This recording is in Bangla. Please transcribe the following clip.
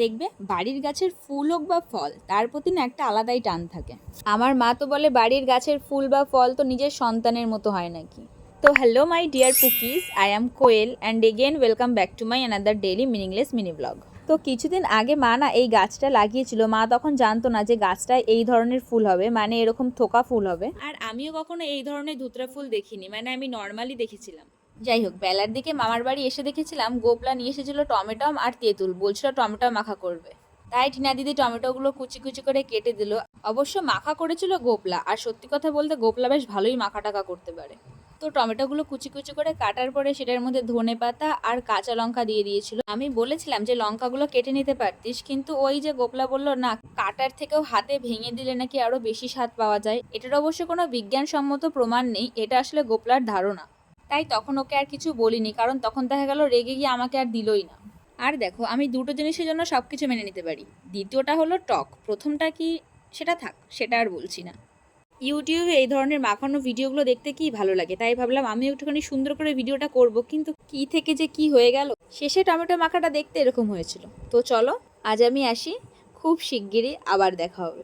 দেখবে বাড়ির গাছের ফুল হোক বা ফল তার প্রতি না একটা আলাদাই টান থাকে। আমার মা তো বলে বাড়ির গাছের ফুল বা ফল তো নিজের সন্তানের মতো হয় নাকি। তো hello my dear cookies, I am Koel and again welcome back to my another daily meaningless mini blog. তো কিছুদিন আগে মা না এই গাছটা লাগিয়েছিল। মা তখন জানতো না যে গাছটায় এই ধরনের ফুল হবে, মানে এরকম থোকা ফুল হবে। আর আমিও কখনো এই ধরনের ধুতরা ফুল দেখিনি, মানে আমি নর্মালি দেখেছিলাম। যাই হোক, বেলার দিকে মামার বাড়ি এসে দেখেছিলাম গোপলা নিয়ে এসেছিল টমেটম আর তেঁতুল, বলছিল টমেটো মাখা করবে। তাই টিনা দিদি টমেটোগুলো কুচি কুচি করে কেটে দিল। অবশ্য মাখা করেছিল গোপলা, আর সত্যি কথা বলতে গোপলা বেশ ভালোই মাখা টাকা করতে পারে। তো টমেটোগুলো কুচি কুচি করে কাটার পরে সেটার মধ্যে ধনে পাতা আর কাঁচা লঙ্কা দিয়ে দিয়েছিল। আমি বলেছিলাম যে লঙ্কাগুলো কেটে নিতে পারতিস, কিন্তু ওই যে গোপলা বলল না, কাটার থেকেও হাতে ভেঙে দিলে নাকি আরো বেশি স্বাদ পাওয়া যায়। এটার অবশ্য কোনো বিজ্ঞানসম্মত প্রমাণ নেই, এটা আসলে গোপলার ধারণা। তাই তখন ওকে আর কিছু বলিনি, কারণ তখন দেখা গেল রেগে গিয়ে আমাকে আর দিলই না। আর দেখো, আমি দুটো জিনিসের জন্য সব কিছু মেনে নিতে পারি। দ্বিতীয়টা হলো টক, প্রথমটা কি সেটা থাক, সেটা আর বলছি না। ইউটিউবে এই ধরনের মাখানো ভিডিওগুলো দেখতে কি ভালো লাগে, তাই ভাবলাম আমি একটুখানি সুন্দর করে ভিডিওটা করব, কিন্তু কি থেকে যে কি হয়ে গেল। শেষে টমেটো মাখাটা দেখতে এরকম হয়েছিল। তো চলো, আজ আমি আসি, খুব শিগগিরই আবার দেখা হবে।